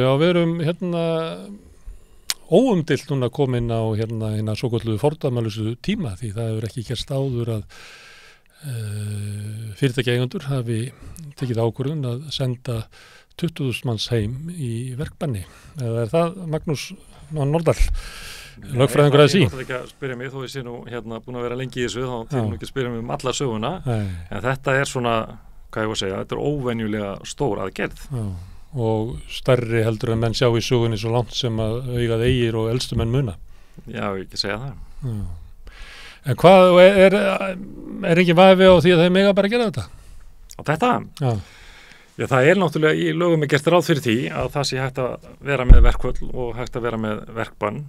Já, við erum óumdeilt núna komin á hérna svokölluðu fordæmalausu tíma því það hefur ekki gerst áður að fyrirtækjaeigendur hafi tekið ákvörðun að senda 20.000 manns heim í verkbanni. Eða það Magnús Norðdahl, lögfræðingur að því? Ég ætla ekki að spyrja mig, þó ég sé nú búin að vera lengi í þessu, þá til nú ekki að spyrja mig alla söguna. En þetta svona, hvað ég var að segja, þetta óvenjulega stór aðgerð. Já. Og stærri heldur en menn sjá í sögunni svo langt sem að augað eigir og elstu menn muna. Já, ekki segja það. Já. En hvað, ekki vafi á því að þeir mega bara gera þetta? Á þetta? Já. Já, það náttúrulega í lögum gert ráð fyrir því að það sé hægt að vera með verkföll og hægt að vera með verkbann.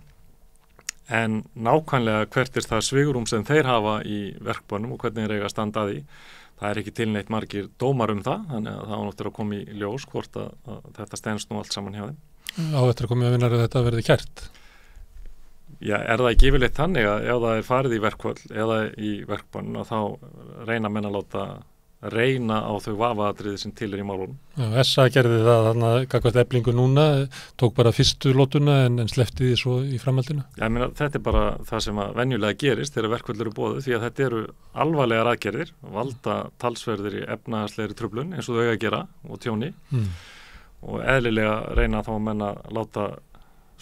En nákvæmlega hvert það svigrúm sem þeir hafa í verkbannum og hvernig þeir eiga að standa að því. Það ekki tilneitt margir dómar það, þannig að það náttúrulega að koma í ljós hvort að þetta stenst nú allt saman hjá þeim. Á eftir að koma að vinna að þetta verði kært? Já, það ekki yfirleitt þannig að ef það farið í verkföll eða í verkbann að þá reyna menn að láta reyna á þau vafaatriði sem til í málunum. Já, SA gerði það þannig að gagnvart Eflingu núna, tók bara fyrstu lótuna en sleppti því svo í framhaldinu? Já, þetta bara það sem að venjulega gerist þegar verkföll eru boðuð því að þetta eru alvarlegar aðgerðir, valda talsverðir í efnahagslegri truflun eins og þau eiga að gera og tjóni og eðlilega reyna þá menn að láta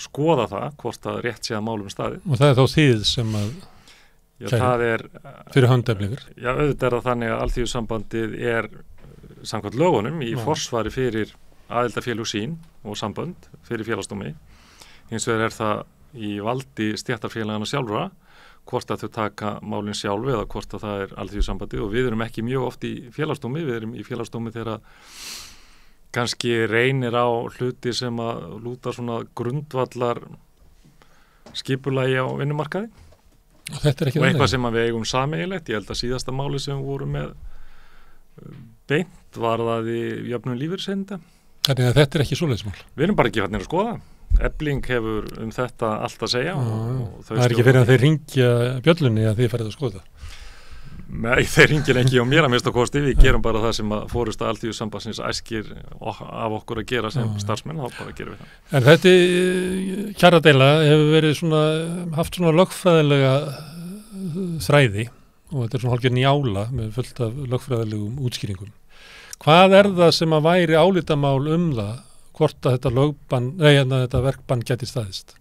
skoða það hvort að rétt sé að málum staði. Og það þá þið sem að Já, það fyrir hönd Eflingar. Já, auðvitað það þannig að Alþýðusambandið samkvæmt lögunum í forsvari fyrir aðildafélög sín og sambönd fyrir félagsdómi. Hins vegar það í valdi stéttarfélagana sjálfra hvort að þau taka málin sjálf eða hvort að það Alþýðusambandið og við erum ekki mjög oft í félagsdómi, við erum í félagsdómi þegar kannski reynir á hluti sem að lúta svona grundvallar skipulagi á vinnumarkaði. Og þetta ekki og eitthvað sem við eigum sameiginlegt. Ég held að síðasta máli sem við vorum með beint var það í jöfnun lífeyrisréttinda. Þannig að þetta ekki svoleiðismál. Við erum bara ekki farnir að skoða. Efling hefur þetta allt að segja. Og það ekki fyrir að þeir hringja bjöllunni að þið farið að skoða. Nei, þeir hringir ekki á mér að minnsta kosti. Við gerum bara það sem að forysta Alþýðusambandsins æskir af okkur að gera sem starfsmenn, þá bara gerum við það. En þetta kjaradeila hefur verið haft lögfræðilega þræði og þetta svona hálfgerð njála með fullt af lögfræðilegum útskýringum. Hvað það sem að væri álitamál það hvort að þetta verkbann gæti staðist?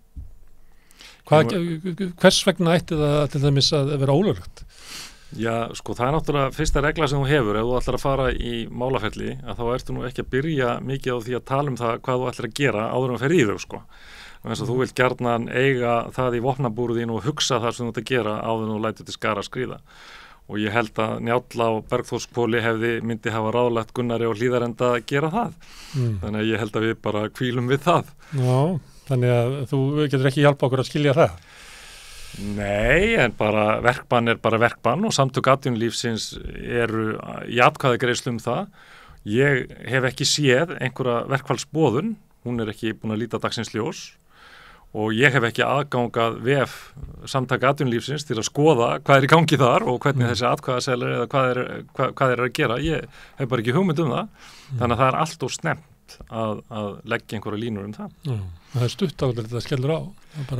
Hvers vegna ætti það til dæmis að vera ólöglegt? Já, sko, það náttúrulega fyrsta regla sem þú hefur ef þú ætlar að fara í málaferli að þá ertu nú ekki að byrja mikið á því að tala það hvað þú ætlar að gera áður en fer í þau, sko. Og eins og þú vilt gjarnan eiga það í vopnabúru þínu og hugsa það sem þú ert að gera áður en þú lætur til skara skríða. Og ég held að Njáll á Bergþórskvóli myndi hafa ráðlagt Gunnari og Hlíðarenda að gera það. Þannig að ég held að við bara hvílum við það. Já, þannig að þú getur ekki hjálpa okkur að skilja það. Nei, en bara verkbann bara verkbann og samtök atvinnulífsins eru í atkvæðagreiðslu það. Ég hef ekki séð einhverja verkfallsboðun, hún ekki búin að líta dagsins ljós og ég hef ekki aðgangað vef samtaka atvinnulífsins til að skoða hvað í gangi þar og hvernig þessi atkvæðaseðlar eða hvað að gera. Ég hef bara ekki hugmynd það, þannig að það allt of snemmt að leggja einhverja línur það. Það stutt áður þetta skellur á.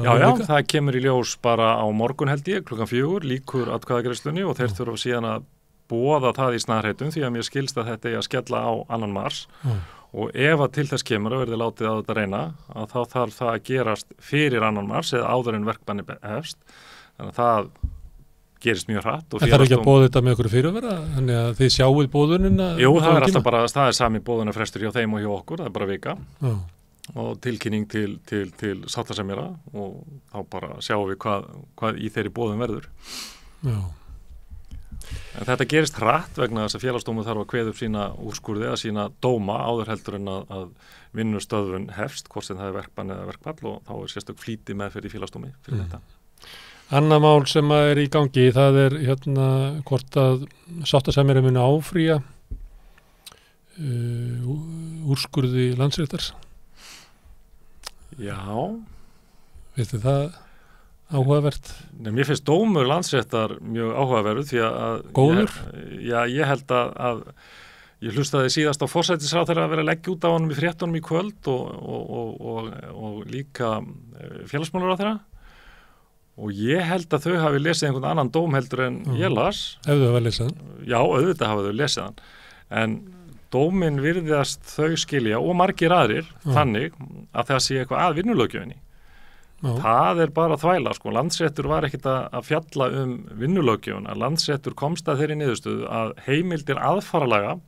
Já, það kemur í ljós bara á morgun held ég, 4:00 líkur atkvæðagreiðslunni og þeir þurfa síðan að boða það í snarheitum því að mér skilst að þetta að skella á 2. mars og ef að til þess kemur að verði látið á þetta reyna að þá þarf það að gerast fyrir 2. mars eða áður en verkbanni hefst. Þannig að það gerist mjög hratt. Það þarf ekki að boða þetta með ykkur fyrirvara, þannig að þið sjáuð boðunina? Jú, það alltaf bara sami boðunarfrestur hjá þeim og hjá okkur, það bara vika og tilkynning til sáttasemjara og þá bara sjáum við hvað í þeirri boðun verður. Já. En þetta gerist hratt vegna þess að félagsdómur þarf að kveða upp sína úrskurði eða sína dóma áður heldur en að vinnustöðvun hefst, hvort sem það verkbann eða verkfall og þá sérstök flýti meðferð í félagsdómi fyrir þetta. Annað mál sem í gangi, það hvort að sáttasemjari muni áfrýja úrskurði Landsréttar. Já. Veistu það áhugavert? Nei, mér finnst dómur Landsréttar mjög áhugaverður því að... Góður? Já, ég held að Ég hlustaði síðast á forsætisráðherra að vera að leggja út á honum í fréttunum í kvöld og líka félagsmálaráðherra og ég held að þau hafi lesið einhvern annan dóm heldur en ég las. Ef þau hafa lesið hann? Já, auðvitað hafa þau lesið hann. En dóminn virðast þau skilja og margir aðrir þannig að það sé eitthvað að vinnulöggjöfinni. Það bara þvæla, sko. Landsréttur var ekkit að fjalla vinnulöggjöfuna. Landsréttur komst að þeirri niðurstöðu að heimildir aðfaralaga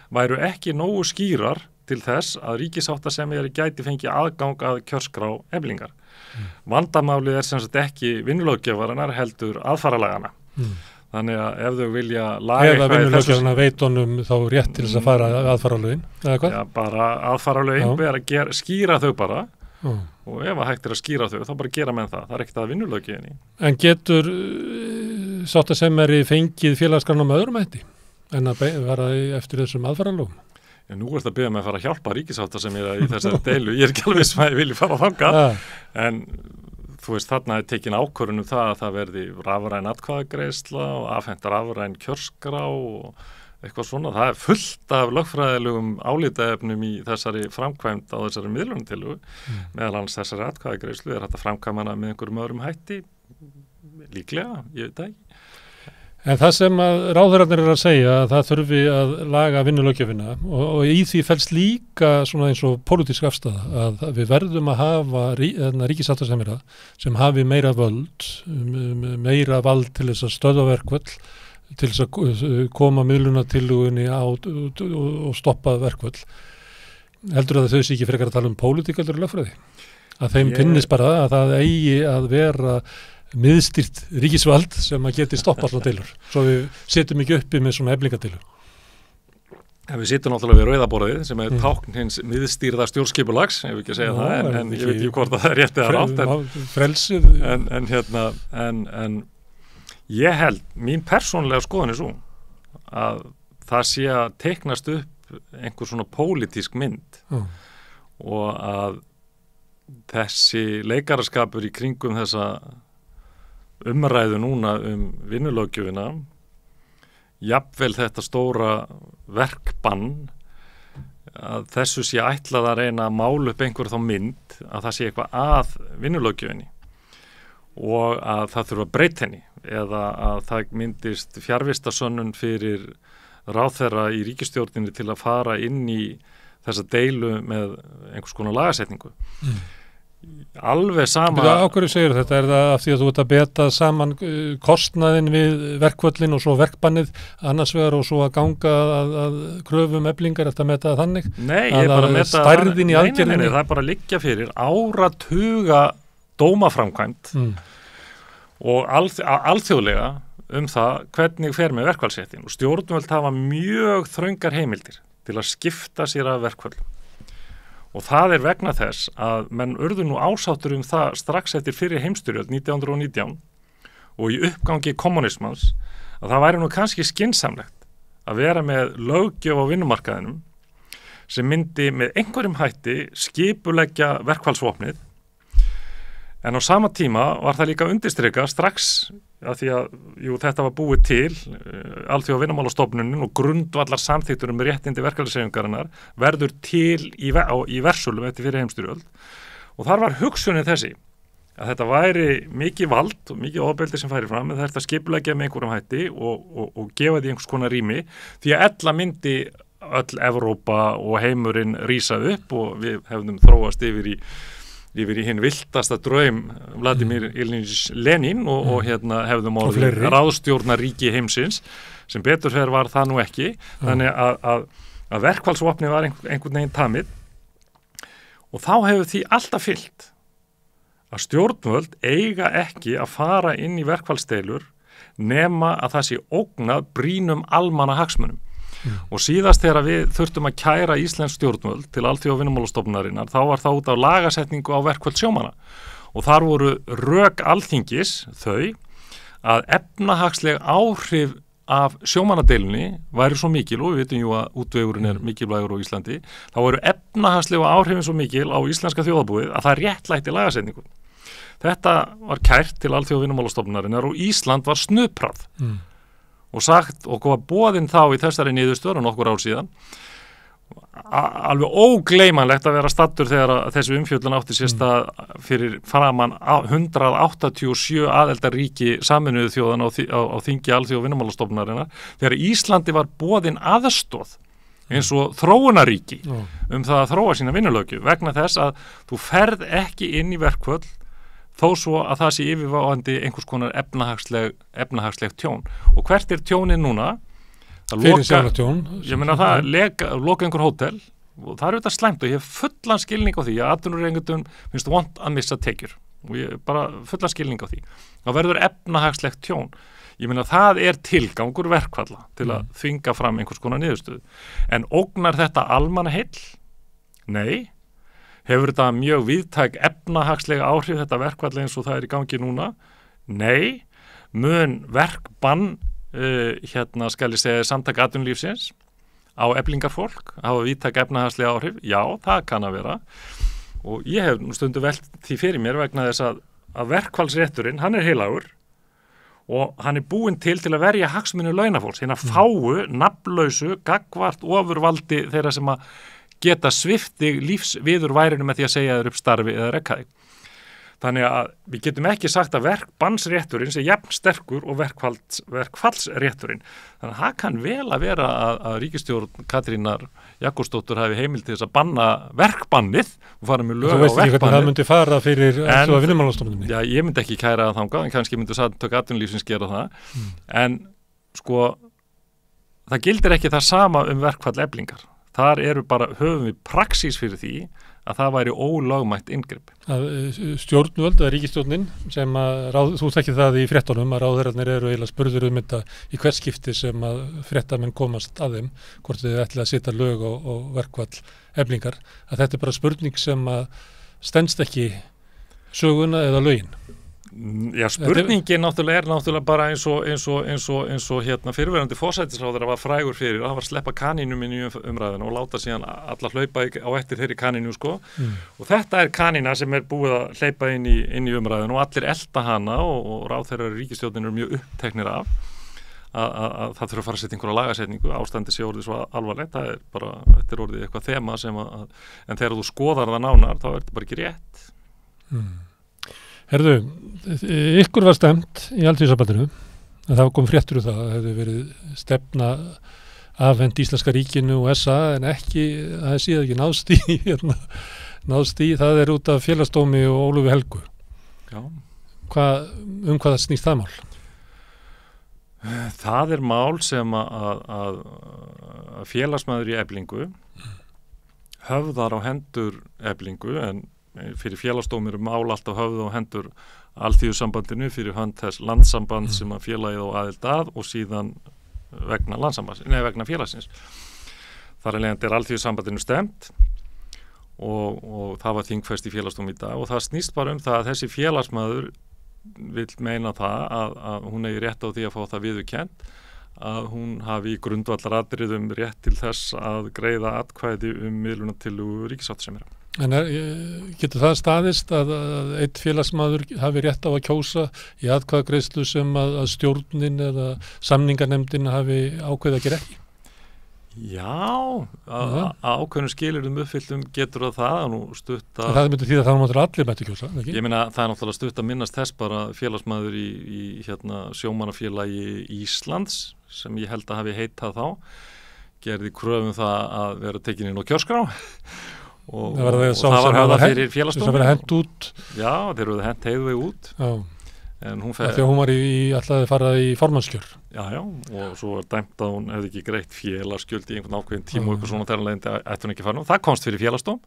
væru ekki nógu skýrar til þess að ríkissáttasemjari gæti fengið aðgang að kjörskrá Eflingar. Vandamálið sem sagt ekki vinnulöggjöfarinnar heldur aðfaralagana. Þannig að ef þau vilja laga eða vinnulöggjöfina veit honum þá rétt til þess að fara aðfaralögin, eða hvað? Já, bara aðfaralögin, bara skýra þau bara og ef að hægt að skýra þau þá bara gera menn það er ekkert að vinnulöggjöfinni. En getur sáttasemjari fengið félagsgrann með öðrum hætti? En að vera eftir þessum aðfaralögum? Nú að byrja með að fara að hjálpa ríkissáttasemjara í þessari deilu. Ég ekki alveg sem að ég vilji fara þangað. En þú veist, þarna tekin ákvörðun það að það verði rafræn atkvæðagreiðsla og afhent rafræn kjörskrá og eitthvað svona. Það fullt af lögfræðilegum álitaefnum í þessari framkvæmd á þessari miðlunartillögu. Meðal annars þessari atkvæðagreiðslu hægt að framkvæma hana með einhverjum öðrum hætti. Líklega, ég veit ekki. En það sem að ráðherrarnir að segja að það þurfi að laga vinnulöggjöfina og í því felst líka svona eins og pólitísk afstaða að við verðum að hafa ríkissáttasemjara sem hafi meira völd, meira vald til þess að stöðva verkföll, til þess að koma miðlunartillögunni á og stoppa verkföll. Heldur að þau sé ekki frekar að tala pólitík heldur lögfræði? Að þeim finnist bara að það eigi að vera miðstýrt ríkisvald sem að geti stoppa alltaf deilur, svo við setjum ekki uppi með svona eflingadeilu. Við sittum náttúrulega við rauðaborðið sem tákn hins miðstýrða stjórnskipulags, ef við ekki segja það, en ég veit ekki hvort að það rétt eða rátt. Frelsið. En ég held, mín persónlega skoðun svo, að það sé að teiknast upp einhver svona pólitísk mynd og að þessi leikaraskapur í kringum þessa umræðu núna vinnulöggjöfina, jafnvel þetta stóra verkbann, að þessu sé ætlað að reyna að mála upp einhver þá mynd að það sé eitthvað að vinnulöggjöfinni og að það þurfa að breyta henni eða að það myndist fjarvistarsönnun fyrir ráðherra í ríkisstjórninni til að fara inn í þessa deilu með einhvers konar lagasetningu. Alveg sama. Á hverju segir þetta? Er það af því að þú ert að beta saman kostnaðin við verkvöllin og svo verkbannið annars vegar og svo að ganga að kröfum Eflingar eftir að meta það þannig? Nei, ég er bara að meta stærðin í aðgerðinni. Nei, það er bara að liggja fyrir áratuga dómaframkvæmd og alþjóðlega það hvernig fer með verkfallsréttin og stjórnvöld hafa mjög þröngar heimildir til að skipta sér af verkföllum. Og það er vegna þess að menn urðu nú ásáttur það strax eftir fyrri heimsstyrjöld 1919 og í uppgangi kommunismans að það væri nú kannski skynsamlegt að vera með löggjöf á vinnumarkaðinum sem myndi með einhverjum hætti skipuleggja verkfallsvopnið en á sama tíma var það líka undirstrika strax að því að þetta var búið til Alþjóða vinnumálastofnunin og grundvallar samþyktur réttindi verkalýðshreyfingarinnar verður til í versölum eftir fyrir heimsstyrjöld og þar var hugsunin þessi að þetta væri mikið vald og mikið ofbeldi sem færi fram en þetta skipuleggja með einhverjum hætti og gefa því einhvers konar rými því að ella myndi öll Evrópa og heimurinn rísa upp og við hefðum þróast yfir í hinn viltasta draum Vladimir Iljich Lenin og hefðum orðið ráðstjórnaríki heimsins sem betur fer var það nú ekki þannig að verkfallsvopni var einhvern veginn tamið og þá hefur því alltaf fylgt að stjórnvöld eiga ekki að fara inn í verkfallsdeilur nema að það sé ógnað brýnum almannahagsmunum og síðast þegar við þurftum að kæra íslensk stjórnvöld til Alþjóða vinnumálastofnunarinnar þá var það út af lagasetningu á verkföll sjómanna og þar voru rök alþingis þau að efnahagsleg áhrif af sjómannadeilunni væri svo mikil og við vitum jú að útvegurinn mikilvægur á Íslandi þá voru efnahagslegu áhrifin svo mikil á íslenska þjóðarbúið að það réttlætti lagasetningu. Þetta var kært til Alþjóða vinnumálastofnunarinnar og Ísland var snuprað og sagt og var boðinn þá í þessari niðurstöðu nokkur ár síðan alveg ógleymanlegt að vera stattur þegar þessi umfjöllun átti sér stað fyrir framan 187 aðildarríki Sameinuðu þjóðanna á þingi Alþjóða vinnumálastofnunarinnar þegar Íslandi var boðin aðstoð eins og þróunaríki það að þróa sína vinnulöggjöf vegna þess að þú ferð ekki inn í verkföll þó svo að það sé yfirvofandi einhvers konar efnahagsleg tjón og hvert tjónið núna? Fyrir sjálftjón ég meina það loka einhver hótel og það þetta slæmt og ég hef fullan skilning á því að atvinnurekendum finnst vont að missa tekjur og ég bara fullan skilning á því þá verður efnahagslegt tjón ég meina það tilgangur verkfalla til að þvinga fram einhvers konar niðurstöðu en ógnar þetta almannaheill? Nei hefur þetta mjög víðtæk efnahagslega áhrif þetta verkfall eins og það í gangi núna? Nei mun verkbann skal ég segja samtaka atvinnulífsins á eflingarfólk hafa víðtæk efnahagslega áhrif já, það kann að vera og ég hef stundum velt því fyrir mér vegna þess að verkfallsrétturinn hann heilagur og hann búinn til að verja hagsmuni launafólks hérna fáu, nafnlausu, gagnvart ofurvaldi þeirra sem að geta svifti lífsviðurværinu með því að segja þeir upp starfi eða rekka þig þannig að við getum ekki sagt að verkbannsrétturinn sé jafn sterkur og verkfallsrétturinn. Þannig að það kann vel að vera að ríkisstjórn Katrínar Jakobsdóttur hafi heimild til þess að banna verkbannið og fara með lög á verkbannið. Þú veist ekki hvernig það myndi fara fyrir Alþjóða vinnumálastofnuninni? Já, ég myndi ekki kæra það þangað, en kannski myndi Samtök atvinnulífsins gera það. En sko, það gildir ekki það sama verkfall Eflingar. Þar höfum við praxís fyrir því að það væri ólögmætt inngrip. Stjórnvöld, eða ríkisstjórnin, sem þú þekkir það í fréttunum að ráðherrarnir eru eiginlega spurður þetta í hvert skipti sem að fréttamenn komast að þeim, hvort þið ætla að setja lög og verkfall Eflingar, að þetta bara spurning sem að stenst ekki söguna eða lögin. Já, spurningin náttúrulega bara eins og fyrirverandi forsætisráðherra var frægur fyrir að það var að sleppa kanínum inn í umræðinu og láta síðan alla hlaupa á eftir þeirri kanínu og þetta kanína sem búið að hleypa inn í umræðinu og allir elta hana og ráðherrar í ríkisstjórninu mjög uppteknir af að það þurfa að fara að setja einhverja lagasetningu ástandi sé orðið svo alvarlegt þetta orðið eitthvað þema en þegar þú skoðar það nánar þá þetta bara ekki rétt Herðu, ykkur var stemt í Alþýðusambandinu að það kom fréttur það að hefði verið stefna afhent Íslenska ríkinu og SA en ekki, það síðan ekki náðst í það út af Félagsdómi og Ólöfu Helgu. Já. Hvað snýst það mál? Það mál sem að félagsmaður í Eflingu höfðar á hendur Eflingu en fyrir Félagsdómi mál alltaf höfðu á hendur Alþýðusambandinu fyrir hönd þess landssamband sem að félagið á aðild að og síðan vegna félagsins. Þar leiðandi Alþýðusambandinu stemt og það var þingfest í Félagsdómi í dag og það snýst bara það að þessi félagsmaður vill meina það að hún eigi rétt á því að fá það viðurkennt að hún hafi í grundvallaratriðum rétt til þess að greiða atkvæði miðlunartillögu ríkissáttasemjara. En getur það staðist að einn félagsmaður hafi rétt á að kjósa í atkvæðagreiðslu sem að stjórnin eða samningarnefndin hafi ákveðið að gera ekki? Já, ákveðnum skilyrðum uppfylltum getur það nú stutt að... Það myndi því að það náttúrulega allir mætti kjósa, ekki? Ég meina það náttúrulega stutt að minnast þess bara félagsmaður í sjómannafélagi Íslands sem ég held að hafi heitað þá gerði kröfum það að vera tekin inn á kjörskrá og það var höfða fyrir Félagsdómi. Það var hent út? Já, þeir eru hent heiðu út. Já. En hún þegar hún var alltaf farað í formannskjör. Já, og svo var dæmt að hún hefði ekki greitt félagsgjöld í einhvern ákveðin tíma og eitthvað svona þegar hann leiðindi ætti hún ekki fara nú. Það komst fyrir Félagsdóm.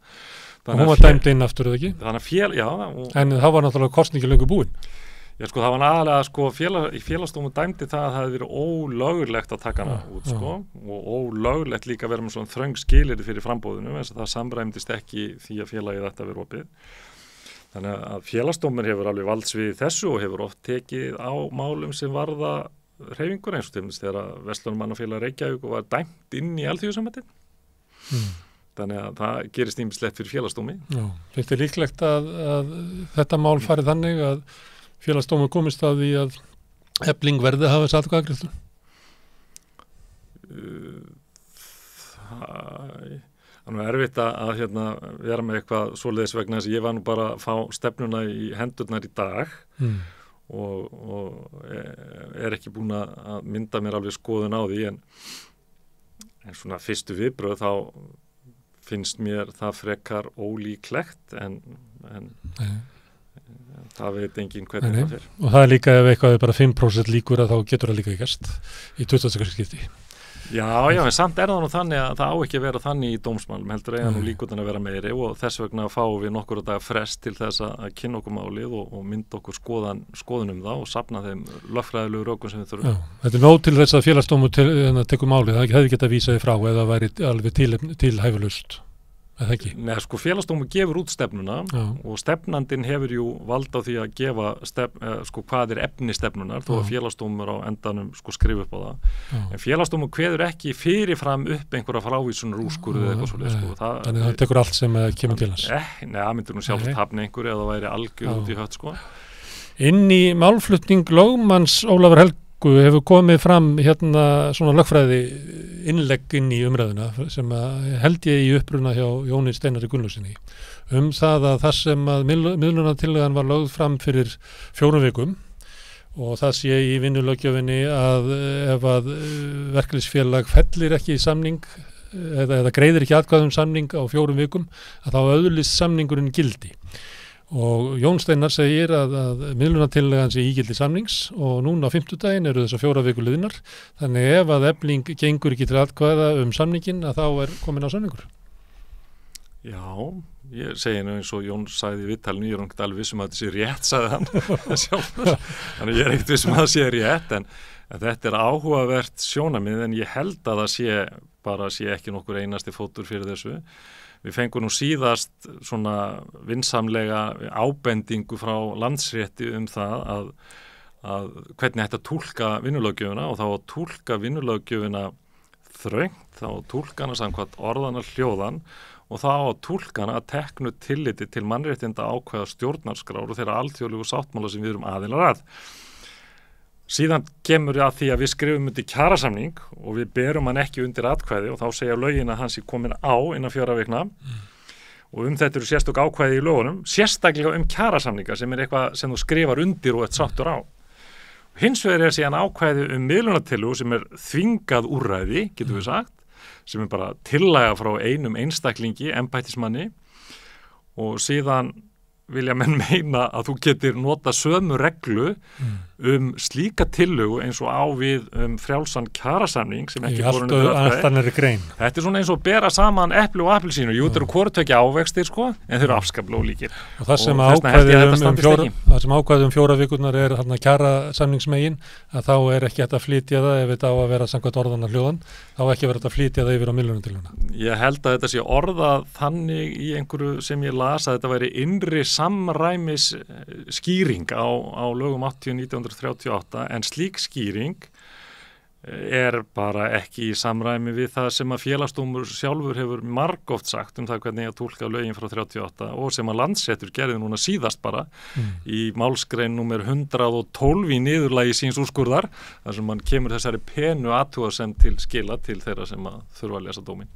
Og hún var dæmt inn aftur, eða ekki? Þannig að en það var náttúrulega kosningi löngu búin. Já, það var aðalega, Félagsdómur dæmdi það að það hefði verið ólöglegt að taka hana út, og ólöglegt líka verið með svona þröng skilyrði fyrir frambóðinu, eins og það samræmdist ekki því að félagið ætti að vera opið. Þannig að Félagsdómur hefur alveg valdsvið þessu og hefur oft tekið á málum sem varða hreyfingur eins og til þess þegar Verslunarmannafélag Reykjavík var dæmt inn í Alþýðusambandið. Þannig að það gerist ýmislegt fyrir Félagsdómi. Já, finnst þér líklegt að þetta mál farið þannig að Félagsdómur komist að því að Efling verði að hafa þess atkvæðagreiðslu? Það er erfitt að vera með eitthvað svoleiðis vegna þess að ég var nú bara að fá stefnuna í hendurnar í dag og er ekki búin að mynda mér alveg skoðun á því en svona fyrstu viðbröð þá finnst mér það frekar ólíklegt en það veit enginn hvernig það fer. Og það er líka ef eitthvað er bara 5% líkur að þá getur það líka gerst í 20. skipti. Já, en samt það nú þannig að það á ekki að vera þannig í dómsmálum, heldur eiga nú líkurnar að vera meiri og þess vegna fáum við nokkur daga frest til þess að kynna okkur málið og mynda okkur skoðun það og safna þeim lögfræðilegu rökum sem við þurfum. Já, þetta er nóg til þess að Félagsdómur tekur málið, það hefði getað vísaði frá eða væri alveg tilhæfulaust. Nei, sko Félagsdómur gefur út stefnuna og stefnandinn hefur jú vald á því að gefa hvað er efni stefnunar þó að Félagsdómur á endanum skrifa upp á það. En Félagsdómur kveður ekki fyrirfram upp einhverja frávísunar úrskurð eða eitthvað svoleiðis. Þannig það tekur allt sem kemur til hans. Nei, það myndir nú sjálf hafna einhverju eða það væri algjör út í hött Inn í málflutning lögmanns Ólafur Helgu hefur komið fram svona lögfræði innlegg inn í umræðuna sem held ég í uppruna hjá Jóni Steinari Gunnlaugssyni það að það sem að miðlunartillagan var lögð fram fyrir 4 vikum og það sé í vinnulöggjöfinni að ef að verkalýðsfélag fellir ekki samning eða greiðir ekki atkvæði samning á 4 vikum að þá öðlist samningurinn gildi. Og Jón Steinar segir að miðlunartillagan sé ígildi samnings og núna á 50-daginn eru þessar 4 vikur liðnar þannig ef að Efling gengur ekki til atkvæða samningin að þá er komin á samningur. Já, ég segi nú eins og Jón sagði í viðtalinu, ég er ekkert alveg viss að þetta sé rétt, sagði hann sjálfur, þannig ég er ekkert viss að það sé rétt en þetta er áhugavert sjónarmið en ég held að það sé ekki nokkur einasti fótur fyrir þessu. Við fengum nú síðast svona vinsamlega ábendingu frá Landsrétti það að hvernig ætti að túlka vinnulöggjöfina og þá að túlka vinnulöggjöfina þröngt, þá að túlka hana samkvæmt orðana hljóðan og þá að túlka hana að teknu tilliti til mannréttinda ákvæða stjórnarskrár og þeirra alþjóðlegu sáttmála sem við erum aðilar að. Síðan kemur að því að við skrifum undir kjarasamning og við berum hann ekki undir atkvæði og þá segja lögin að hann sé komin á innan 4 vikna og þetta eru sérstök ákvæði í lögunum, sérstaklega kjarasamninga sem er eitthvað sem þú skrifar undir og ert sáttur á. Hins vegar er síðan ákvæði miðlunartillögu sem er þvingað úrræði, getum við sagt, sem er bara tillaga frá einum einstaklingi, embættismanni og síðan vilja menn meina að þú getur nota sömu reglu slíka tillögu eins og á við frjálsan kjarasamning sem ekki fór undir atkvæði. Þetta er svona eins og bera saman epli og appelsínu. Jú, þetta eru hvorutveggja ávextir en þeir eru afskaplega ólíkir. Og það sem ákvæði 4 vikurnar er þarna kjarasamningsmegin að þá er ekki hægt að flytja það ef þetta á að vera samkvæmt orðana hljóðan, þá ekki verið að flytja það yfir á miðlunartillöguna. Ég held að þetta sé orðað þannig í einhverju sem ég las að þetta væri innri samræmis skýring á lögum 1938 en slík skýring er bara ekki í samræmi við það sem að Félagsdómur sjálfur hefur margoft sagt það hvernig að túlka lögin frá 38 og sem að Landsréttur gerði núna síðast bara í málsgrein númer 112 í niðurlagi síns úrskurðar þar sem hann kemur þessari penu athugasemd til skila til þeirra sem að þurfa að lesa dóminn.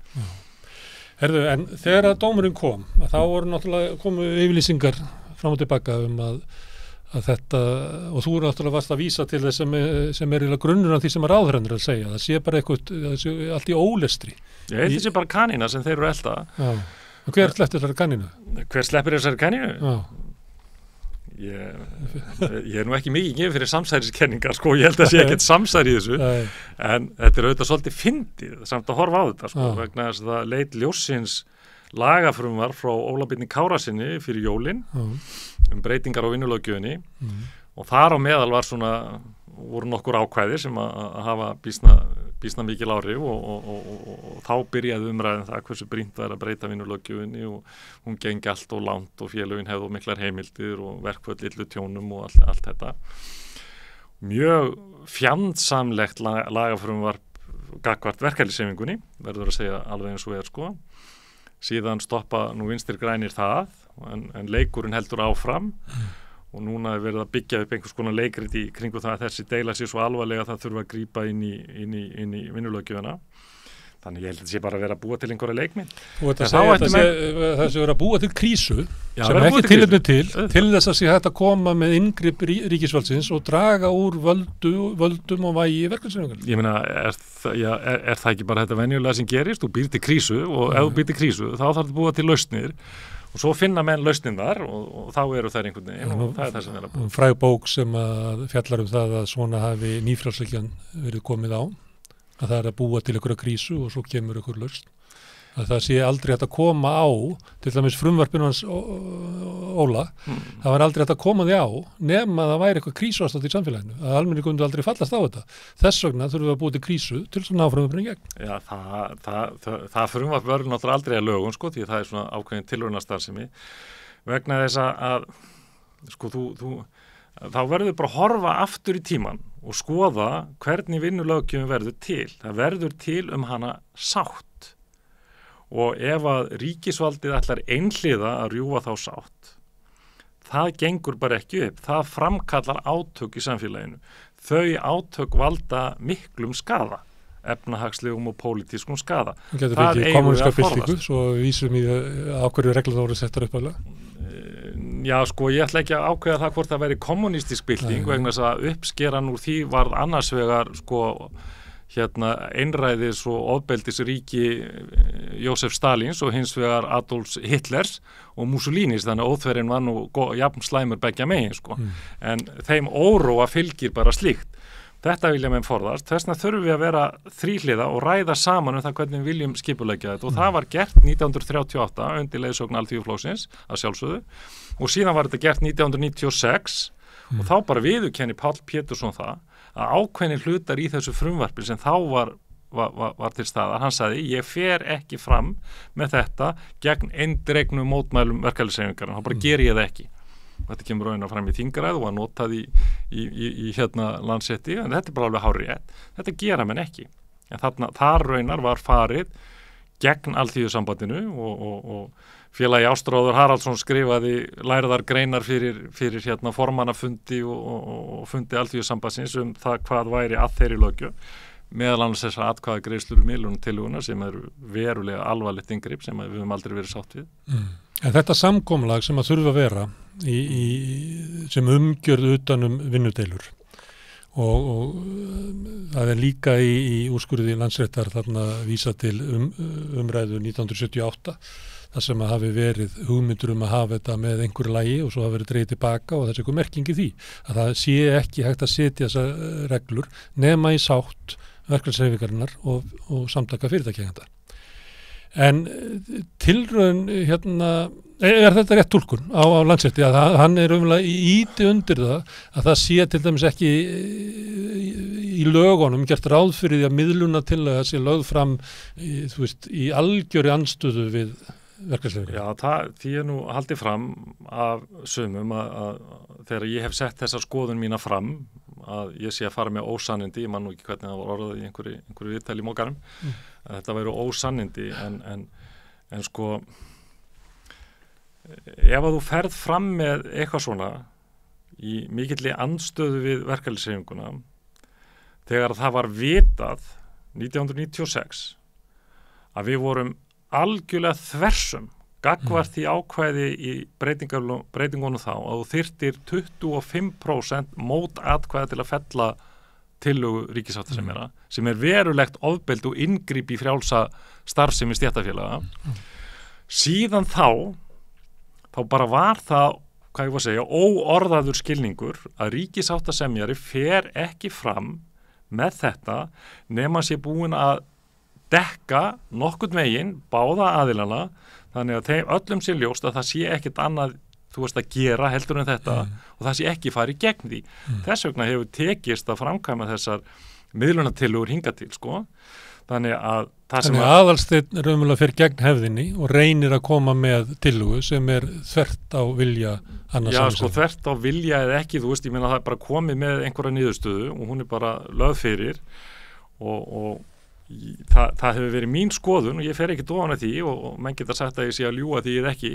Herðu, en þegar að dómurinn kom þá voru náttúrulega komu yfirlýsingar fram og tilbaka að þetta, og þú náttúrulega varst að vísa til þess sem er grunnur af því sem ráðherrann að segja, það sé bara eitthvað allt í ólestri. Þetta sé bara kanína sem þeir eru elda. Já, og hver sleppir þessari kanínu? Hver sleppir þessari kanínu? Já. Ég er nú ekki mikið gefið fyrir samsæriskenningar, ég held að sé ekkert samsæri í þessu, en þetta er auðvitað svolítið fyndið samt að horfa á þetta, vegna þess að það leit ljóssins lagafrumvarp frá Óla Birni Kárasyni fyrir jólin breytingar á vinnulöggjöfinni og þar á meðal voru nokkur ákvæðir sem að hafa býsna mikil áhrif og þá byrjaði umræðin það hversu brýnt það að breyta vinnulöggjöfinni og hún gengi allt og langt og félögin hefðu miklar heimildir og verkföll illu tjónum og allt þetta. Mjög fjandsamlegt lagafrumvarp gagnvart verkalýðshreyfingunni, verður að segja alveg eins og er Síðan stoppa nú vinstri grænir það en leikurinn heldur áfram og núna er verið að byggja upp einhvers konar leikrit í kringu það að þessi deila sér svo alvarlega að það þurfa að grípa inn í vinnulöggjöfina. þannig ég held að þetta sé bara að vera að búa til einhverja leikmynd. Þú ert að segja að það sé vera að búa til krísu sem ekki tilefni til þess að sé hægt að koma með inngrip ríkisvaldsins og draga úr völdum og vægi verkefnisreifingar. Ég meina, er það ekki bara þetta venjulega sem gerist? Þú býr til krísu og ef þú býr til krísu þá þarf það að búa til lausnir og svo finna menn lausnirnar og þá eru þær einhvern veginn og það er það sem er að búa. Fræg bók sem að fjallar það að svona hafi nýfrjálshyggjan verið komið á, að það er að búa til einhverja krísu og svo kemur einhver lausn. Að það sé aldrei hægt að koma á, til dæmis frumvarpinu hans Óla, það var aldrei hægt að koma því á nema að það væri eitthvað krísuástand í samfélaginu, að almenningur myndi aldrei fallast á þetta. Þess vegna þurfum við að búa til krísu til að ná frumvarpinu í gegn. Já, það frumvarp verður náttúrulega aldrei að lögum, sko, því það er svona ákveðin tilraunastarfsemi vegna þess að sko, þá verður bara að horfa aftur í tíman og skoða hvernig vinnulöggjöfin verður til. Það verður til hana sátt. Og ef að ríkisvaldið ætlar einhliða að rjúfa þá sátt, það gengur bara ekki upp. Það framkallar átök í samfélaginu. Þau átök valda miklum skaða, efnahagslegum og pólitískum skaða. Það getur ekki kommuníska byltingu, svo vísum í á hverju reglur voru settar upp alveg. Já, sko, ég ætla ekki að ákveða það hvort það væri kommunístisk bylting, vegna þess að uppskeran úr því varð annars vegar, sko, einræðis og ofbeldis ríki Jósef Stalins og hins vegar Adolfs Hitlers og Mussolinis, þannig að óþverinn var nú jafn slæmur beggja megin, sko. En þeim óróa fylgir bara slíkt. Þetta vilja menn forðast, þess vegna þurfum við að vera þríhliða og ræða saman það hvernig við viljum skipuleggja þetta og það var gert 1938 undir leiðsögn Alþýðuflokksins að sjálfsögðu og síðan var þetta gert 1996 og þá bara viðurkenni Páll Pétursson það að ákveðnir hlutar í þessu frumvarpi sem þá var til staðar, hann sagði ég fer ekki fram með þetta gegn eindregnum mótmælum verkalýðshreyfingarinnar, þá bara ger ég það ekki. Þetta kemur raunar fram í þingræð og var notað í Landsrétti, en þetta er bara alveg hárrétt. Þetta gera menn ekki. En þar raunar var farið gegn Alþýðusambandinu og félagi Ástráður Haraldsson skrifaði lærðar greinar fyrir formannafundi og fundi Alþýðusambandsins það hvað væri að þeirri löggjöf, meðal annars þessar atkvæðagreiðslur miðlunartillöguna sem eru verulega alvarlegt inngrip sem við höfum aldrei verið sátt við. En þetta samkomulag sem að þurfa að vera sem umgjörð utanum vinnudeilur og það er líka í úrskurði Landsréttar þarna vísa til umræðu 1978 þar sem að hafi verið hugmyndur að hafa þetta með einhverju lagi og svo hafi verið dregið tilbaka og þessi eitthvað merking í því að það sé ekki hægt að setja þessa reglur nema í sátt verkalýðshreyfingarinnar og samtaka fyrirtækjaeigenda. En tilraun er þetta rétt túlkun á Landsrétti að hann er íti undir það að það sé til dæmis ekki í lögunum gert ráð fyrir því að miðlunartillaga sé lögð fram í algjöri andstöðu við verkalýðshreyfingar. Já, því er nú haldið fram af sumum að þegar ég hef sett þessa skoðun mína fram að ég sé að fara með ósannindi, ég man nú ekki hvernig það var orðað í einhverju viðtali í mókarum, að þetta væru ósannindi en sko ef að þú ferð fram með eitthvað svona í mikilli andstöðu við verkalýðshreyfinguna þegar það var vitað 1996 að við vorum algjörlega þversum gagnvart því ákvæði í breytingunum þá að þú þyrftir 25% mótatkvæði til að fella tillögu ríkissáttasemjara sem er verulegt ofbeldi og inngrip í frjálsa starfsemi stéttarfélaga. Síðan þá bara var það, hvað ég var að segja, óorðaður skilningur að ríkissáttasemjari fer ekki fram með þetta nema sé búin að dekka nokkurn veginn báða aðilana þannig að öllum sé ljóst að það sé ekkert annað að gera heldur en þetta og það sé ekki farið gegn því. Þess vegna hefur tekist að framkvæma þessar miðlunartillögur hingað til, sko. Þannig að Aðalsteinn raunverulega fer gegn hefðinni og reynir að koma með tillögu sem er þvert á vilja annars. Já, sko, þvert á vilja eða ekki, ég meina það er bara komið með einhverja niðurstöðu og hún er bara lögð fyrir og það hefur verið mín skoðun og ég fer ekki ofan af því og menn geta sagt að ég sé að ljúga því eða ekki.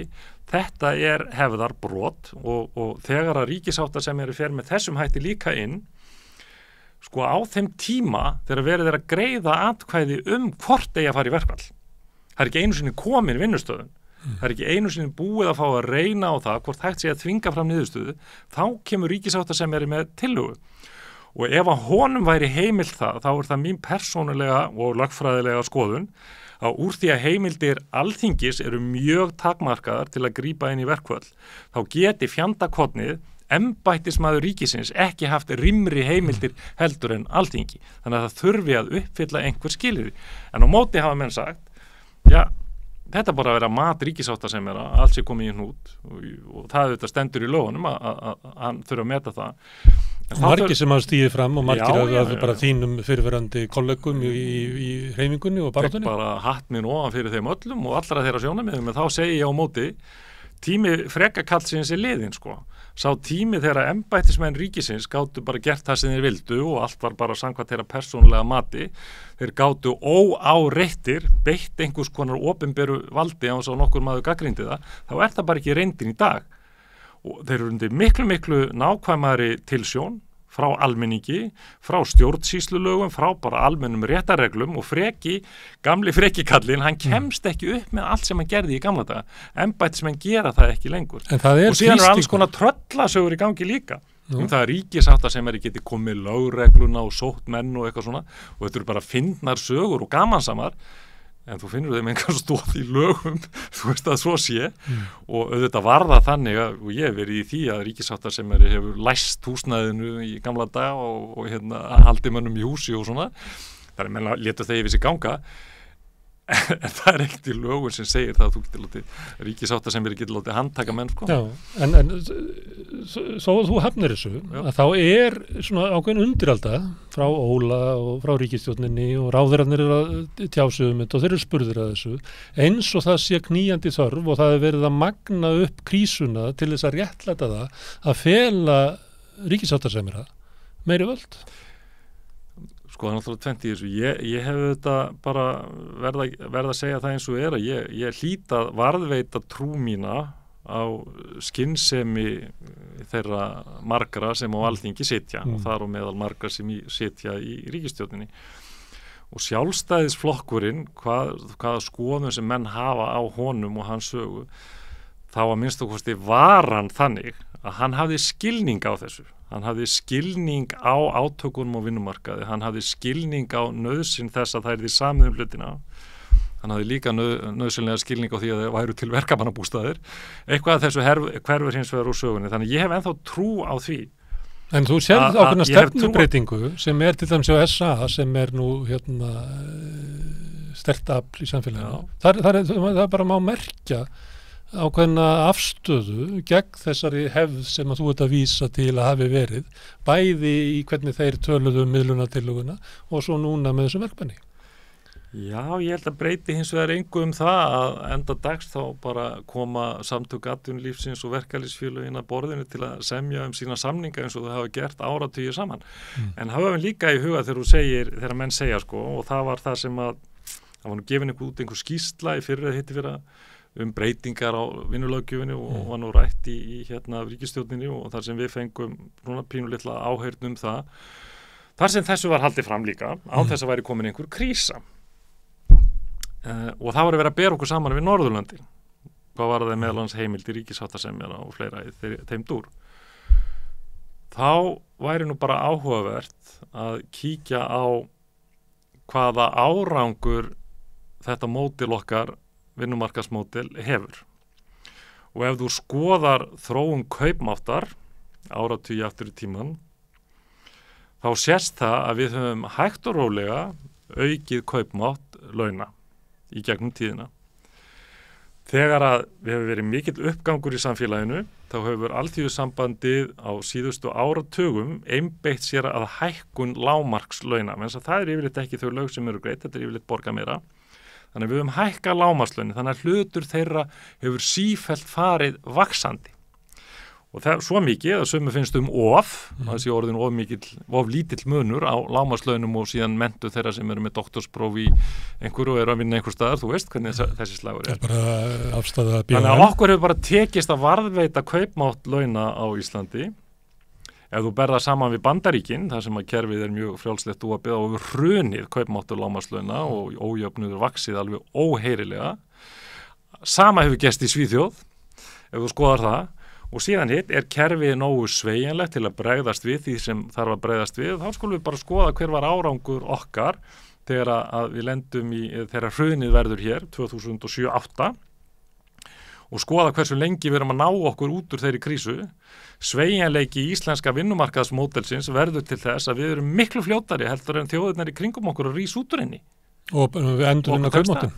Þetta er hefðarbrot og þegar að ríkissáttasemjari fer með þessum hætti líka inn sko á þeim tíma þegar verið að greiða atkvæði hvort eigi að fara í verkfall. Það ekki einu sinni komin vinnustöðun. Það ekki einu sinni búið að fá að reyna á það hvort hægt sé að þvinga fram niðurstöðu, þá kemur ríkissáttasemjari með tillögu. Og ef að honum væri heimilt það, þá það mín persónulega og lögfræðilega skoðun að úr því að heimildir Alþingis eru mjög takmarkaðar til að grípa inn í verkfall, þá geti fjandakornið embættismaður ríkisins ekki haft rýmri heimildir heldur en Alþingi. Þannig að það þurfi að uppfylla einhver skilyrði. En á móti hafa menn sagt, já, þetta bara að vera mat ríkissáttasemjara, allt sé komið í hnút og það þetta stendur í lögunum að hann þurfa að meta það. Margir sem hafa stíðið fram og margir að bara þínum fyrirverandi kollegum í hreyfingunni og baráttunni. Bara hatt minn ofan fyrir þeim öllum og allra þeirra sjónarmiðum, en þá segi ég á móti, tími frekakallsins liðinn sko. Sá tími þegar embættismenn ríkisins gátu bara gert það sem þeir vildu og allt var bara samkvæmt þeirra persónulega mati. Þeir gátu óáreittir beitt einhvers konar opinberu valdi á þess að nokkur maður gagnrýndi það, þá það bara ekki reyndin í dag. Og þeir eru undir miklu nákvæmari tilsjón frá almenningi, frá stjórnsýslulögum, frá bara almennum réttarreglum og gamli frekikallinn, hann kemst ekki upp með allt sem hann gerði í gamla daga. Embættismenn gera það ekki lengur. Og síðan eru alls konar tröllasögur í gangi líka. Það að ríkissáttasemjari geti komið lögregluna og sótt menn og eitthvað svona og þetta eru bara fyndnar sögur og gamansamar. En þú finnur þeim einhver stóð í lögum, þú veist að svo sé og auðvitað var það þannig og ég hef verið í því að ríkissáttasemjari hefur læst húsnæðinu í gamla daga og haldið mönnum í húsi og svona. Það er meðal að leta þeir yfir sig ganga, en það er ekkert í lögun sem segir það að þú getur látið ríkissáttasemjari getur látið handtaka menn sko. Já, en þó þú hafnir þessu, að þá svona ákveðin undiralda frá Óla og frá ríkisstjórninni og ráðherrarnir eru að tjásu þetta og þeir eru spurðir að þessu, eins og það sé knýjandi þörf og það er verið að magna upp krísuna til þess að réttlæta það að fela ríkissáttasemjara meiri völd. Sko það er náttúrulega tvennt í þessu. Ég hef þetta bara verða að segja það eins og að ég hlýt að varðveita trú mína á skynsemi þeirra margra sem á Alþingi sitja og þar og meðal margra sem sitja í ríkisstjórninni. Og sjálfstæðisflokkurinn, hvaða skoðun sem menn hafa á honum og hans sögu, þá að minnstu kosti var hann þannig að hann hafði skilning á þessu. Hann hafði skilning á átökunum á vinnumarkaði, hann hafði skilning á nauðsyn þess að það er því samið hlutina. Hann hafði líka nauðsynlega skilning á því að það væru til verkamannabústaðir. Eitthvað af þessu hverfur hins vegar úr sögunni. Þannig ég hef ennþá trú á því. En þú sérð ákveðna stefnubreitingu sem til dæmis á SA sem nú sterkt afl í samfélaginu. Það bara má merkja ákveðna afstöðu gegn þessari hefð sem að þú ert að vísa til að hafi verið, bæði í hvernig þeir töluðu miðlunartillöguna og svo núna með þessu verkbanni. Já, ég held að breyti hins vegar engu það að enda dags þá bara koma samtök atvinnulífsins og verkalýðsfélögin að borðinu til að semja sína samninga eins og þau hafa gert áratugi saman. En hafa við líka í huga þegar menn segja sko, og það var það sem að það var nú gefin út einhver skýrsla í fyrir breytingar á vinnulöggjöfinni og var nú rætt í ríkisstjórninni og þar sem við fengum svona pínulitla áheyrn það. Þar sem þessu var haldið fram líka, án þess að væri komin einhver krísa. Og það var að vera að bera okkur saman við Norðurlöndin. Hvað var það meðal hans heimildi ríkissáttasemjara og fleira í þeim dúr. Þá væri nú bara áhugavert að kíkja á hvaða árangur þetta mótil okkar vinnumarkaðsmódel hefur. Og ef þú skoðar þróun kaupmáttar áratugi aftur í tíman, þá sést það að við höfum hægt og rólega aukið kaupmátt launa í gegnum tíðina. Þegar að við hefur verið mikill uppgangur í samfélaginu, þá hefur Alþýðusambandið á síðustu áratugum einbeitt sér að hækkun lágmarkslauna, menn það er yfirleitt ekki þau lög sem eru greitt, þetta er yfirleitt borga meira. Þannig að við höfum hækkað lágmarkslaun, þannig að hlutur þeirra hefur sífellt farið vaxandi. Og það er svo mikið að sömu finnst of, það sé orðin of lítill munur á lágmarkslaunum og síðan mentu þeirra sem eru með doktorspróf í einhverju og eru að vinna einhver staðar, þú veist hvernig þessi slagur er. Það er bara afstæða Þannig að okkur hefur bara tekist að varðveita kaupmátt launa á Íslandi, Ef þú berða saman við Bandaríkin, þar sem að kerfið mjög frjálslegt og að byggja og hrunið kaupmáttur lágmarkslauna og ójöfnuður vaxið alveg óheyrilega. Sama hefur gerst í Svíþjóð, ef þú skoðar það, og síðan hitt kerfið nógu sveigjanlegt til að bregðast við því sem þarf að bregðast við. Þá skulum við bara skoða hver var árangur okkar þegar að við lendum þegar hrunið verður hér 2007-08 og skoða hversu lengi við erum að ná okkur út úr þeirri krísu. Sveigjanleiki íslenska vinnumarkaðsmódelsins verður til þess að við erum miklu fljótari heldur en þjóðirnar í kringum okkur að rísa út úr henni. Og við endurinn að kaupmáttinn.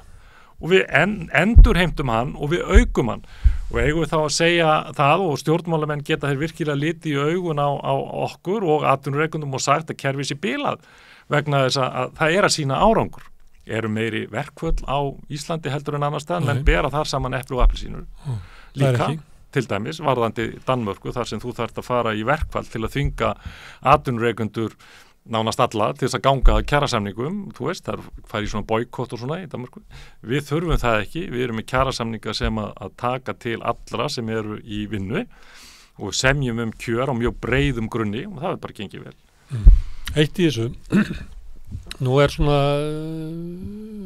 Og við endurheimtum hann og við aukum hann og eigum við þá að segja það og stjórnmálamenn geta þeir virkilega litið í augun á okkur og atvinnurekendum og sagt að kerfið sé bilað vegna þess að það að sýna árangur. Eru meiri verkföll á Íslandi heldur en annars staðar, menn bera þar saman epli og appelsínur. Líka, til dæmis, varðandi Danmörku þar sem þú þarft að fara í verkfall til að þvinga atvinnurekendur nánast alla til þess að ganga að kjarasamningum, þú veist, það fær í svona boykott og svona í Danmörku. Við þurfum það ekki, við erum með kjarasamninga sem að taka til allra sem eru í vinnu og semjum kjör á mjög breiðum grunni og það bara gengið vel. Eitt í þessu, nú svona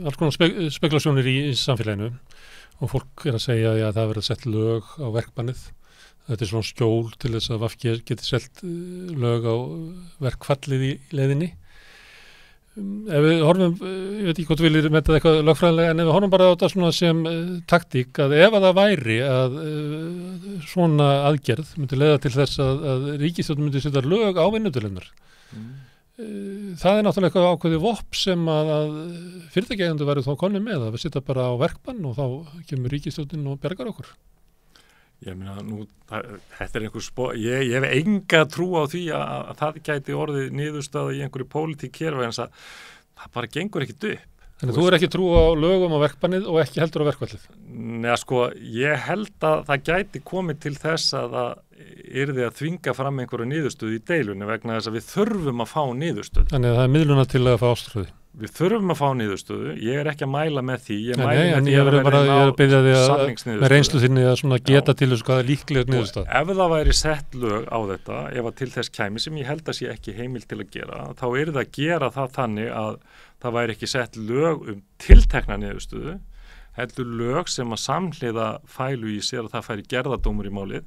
alls konar spekulationir í samfélaginu og fólk að segja að það verður sett lög á verkbannið. Þetta svona skjól til þess að VG geti selt lög á verkfallið í leiðinni. Ef við horfum, ég veit ekki hvort við viljum með þetta eitthvað lögfræðilega, en ef við horfum bara á þetta svona sem taktík, að ef að það væri að svona aðgerð myndi leiða til þess að ríkisstjórn myndi setja lög á vinnudeilurnar. Það náttúrulega eitthvað ákveðið vopp sem að fyrirtækjaeigendur væru þá konum með, að við setja bara á verkbann og þá kemur ríkisstjórnin og bergar okkur. Ég meina, þetta einhver ég hef enga trú á því að það gæti orðið niðurstaða í einhverju pólitík hér vegna að það bara gengur ekkit upp. Þannig þú ekki trú á lögum á verkbannið og ekki heldur á verkfallið? Nei, ég held að það gæti komið til þess að það yrði að þvinga fram einhverju niðurstöðu í deilunni vegna þess að við þurfum að fá niðurstöðu. Þannig að það miðluna til að fá ástæðu. Við þurfum að fá niðurstöðu, ég ekki að mæla með því, ég er að byrja því að með reynslu þinni að geta til þess hvað er líklega niðurstöð. Ef það væri sett lög á þetta, ef að til þess kæmi sem ég held að sé ekki heimild til að gera, þá yrði að gera það þannig að það væri ekki sett lög tiltekna niðurstöðu, heldur lög sem að samhliða fælu í sér að það færi gerðardómur í málið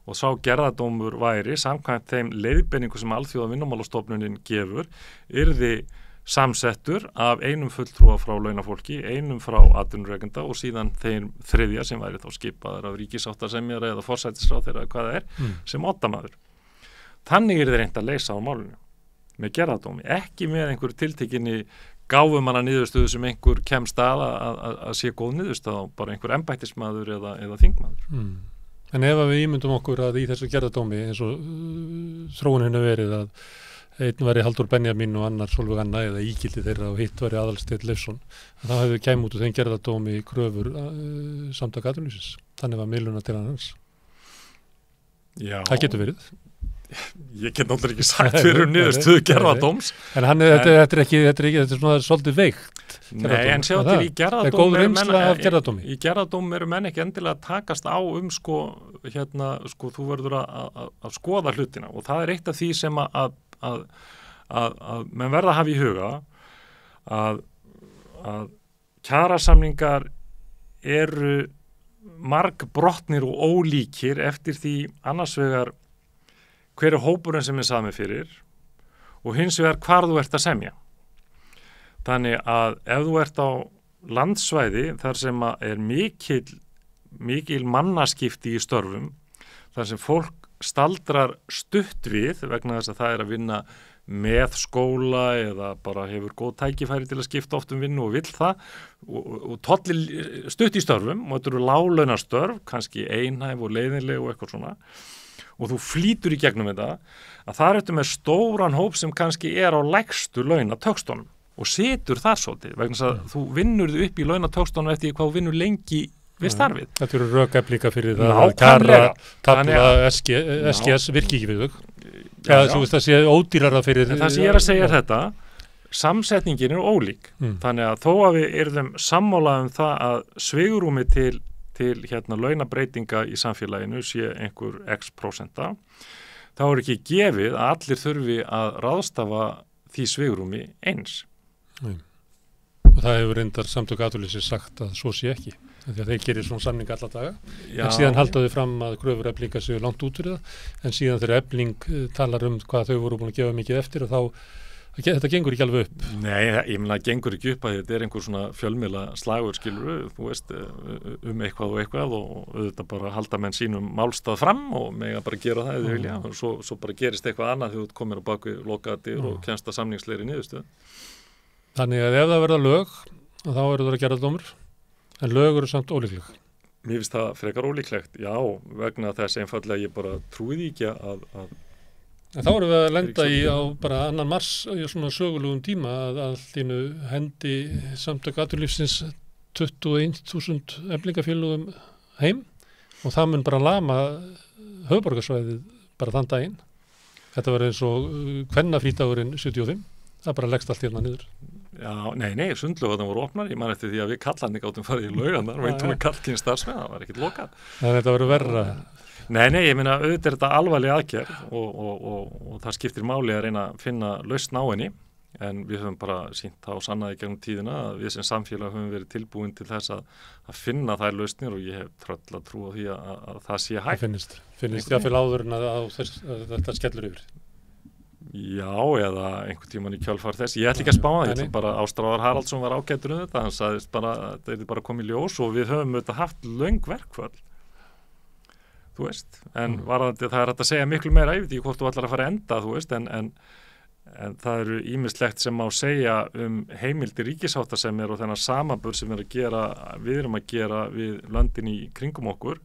og sá gerðardómur væri samkvæmt þeim leiðbeiningu sem Alþjóða vinnumálastofnunin gefur, yrði samsettur af einum fulltrúa frá launafólki, einum frá atvinnurekenda og síðan þeim þriðja sem væri þá skipaður af ríkissáttasemjara eða forsætisráðherra eða hvað það sem oddamaður. Þannig þeir reynt að leysa á málinu með gerðardómi, ekki með einhverju tiltekinni gáfumanna niðurstöðu sem einhver kemst að sé góð niðurstöð á bara einhver embættismadur eða þingmaður. En ef við ímyndum okkur að í þessu gerðardómi eins og þróunin hefur verið að einn væri Halldór Benjamín og annar Sólveig Anna eða ígildi þeirra og hitt væri Aðalsteinn Leifsson, þá hefðu kæm út úr þeim gerðardómi kröfur samtaka atvinnulífsins. Þannig var miðluna til hans. Já. Það getur verið. Ég get náttúrulega ekki sagt fyrir niðurstöðu gerðardóms. En þetta er svona svolítið veikt. Nei, en sjá til í gerðardóm eru menn ekki endilega að takast á þú verður að skoða hlutina og það er eitt af því sem að menn verða að hafa í huga að kjarasamningar eru margbrotnir og ólíkir eftir því annars vegar hver er hópurinn sem samið fyrir og hins vegar hvar þú ert að semja. Þannig að ef þú ert á landsvæði þar sem er mikil mannaskipti í störfum, þar sem fólk staldrar stutt við vegna þess að það er að vinna með skóla eða bara hefur góð tækifæri til að skipta oft vinnu og vill það og tollir stutt í störfum og þetta eru láglaunastörf, kannski einhæf og leiðinleg og eitthvað svona og þú flýtur í gegnum þetta að það ertu með stóran hóp sem kannski er á lægstu launatöxtunum og situr þar svolítið vegna þess að þú vinnur þig upp í launatöxtunum eftir hvað þú vinnur lengi við starfið. Þetta eru rökeflíka fyrir það að kjara tafla SGS virki ekki við þau. Þú veist það sé ódýrara fyrir... En það sem ég að segja þetta, samsetningin er ólík. Þannig að þó að við erum sammála það að svigrúmi til launabreitinga í samfélaginu sé einhver x prósenta, þá er ekki gefið að allir þurfi að ráðstafa því svigrúmi eins. Nei. Og það hefur reyndar Samtök atvinnulífsins sagt að svo sé ekki. Því að þeir gerir svona samning alla daga. Já. En síðan halda þau fram að kröfur Eflingar séu langt út fyrir það. En síðan þegar Efling talar hvað þau voru búin að gefa mikið eftir og þetta gengur ekki alveg upp. Nei, ég meina, gengur ekki upp að þetta er einhver svona fjölmiðla slagur, skilur, þú veist, eitthvað og auðvitað bara halda menn sínum málstað fram og mega bara gera það eða vilja og svo bara gerist eitthvað annað þegar þú komir á baku lokaða dyr og kemst að samningslegri niðurstöðu. Þannig að ef það verða lög, þá eru það að gera dómur, en lög eru samt ólíkleg. Mér finnst það frekar ólíklegt, já, vegna þess einfallega ég bara trúi því ekki að En þá erum við að lenda í á bara 2. mars í svona sögulegum tíma að alltínu hendi Samtök atvinnulífsins 21.000 eflingafélögum heim og það mun bara lama höfuðborgarsvæðið bara þann daginn. Þetta var eins og kvennafrídagurinn 75, það bara leggst allt hérna niður. Já, nei, sundlaugarnar voru opnar, ég man eftir því að við kallarnir gátum farið í laugarnar og eintum við kallkinn starfsmenn, það var ekkert lokað. Þannig að þetta verður verra. Nei, ég meina, auðvitað er þetta alvarleg aðgerð og það skiptir máli að reyna að finna lausn á henni, en við höfum bara sýnt það og sannaði gegnum tíðina að við sem samfélag höfum verið tilbúin til þess að finna þær lausnir og ég hef tröll að trúa því að það sé hægt. Það finnist jáfnvel áður en að þetta skellur yfir. Já, eða einhvern tímann í kjölfar þess. Ég ætla ekki að spá það, ég ætla bara Ástráðar Haraldsson var ágætur þetta, hann sagðist bara að þetta er bara komið í ljós og við höfum auðvitað haft löng verkföll. Þú veist, en varðandi það er hægt að segja miklu meira, ég veit ekki hvort þú ætlar að fara að enda, þú veist, en það eru ýmislegt sem má segja heimildir ríkissáttasemjara og þennan samanburð sem við erum að gera við löndin í kringum okkur,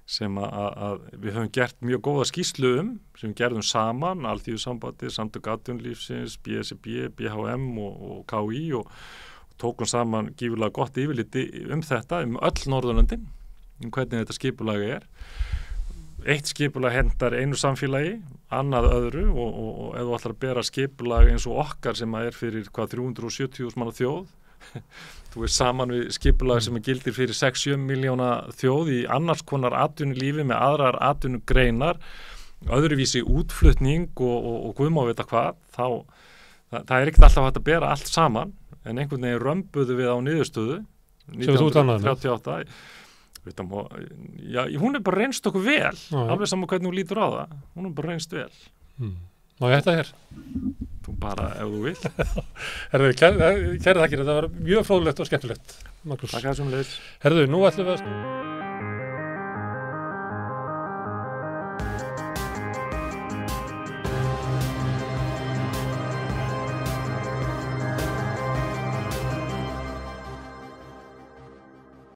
sem að við höfum gert mjög góða skýrslu sem við gerðum saman, Alþýðusambandið, Samtök atvinnulífsins, BSRB, BHM og KÍ og tókum saman gífurlega gott yfirliti þetta, öll Norðurlöndin, hvernig þetta skipulagi er. Eitt skipulag hendar einu samfélagi, annað öðru og ef þú ætlar að bera skipulag eins og okkar sem er fyrir 370.000 manna þjóð, þú veist saman við skipulag sem gildir fyrir 6-7 miljóna þjóð í annars konar atvinnulífi með aðrar atvinnugreinar, öðruvísi útflutning og guð má vita hvað, það er ekkert alltaf hægt að bera allt saman, en einhvern veginn römbuðu við á niðurstöðu 1938. Já, hún er bara reynst okkur vel, alveg saman hvernig hún lítur á það, hún er bara reynst vel. Má ég þetta hér? Þú bara, ef þú vill. Herðu, kæra þakkir, þetta var mjög fróðlegt og skemmtilegt, Magnús. Takk að þessum leið. Herðu, nú ætlum við að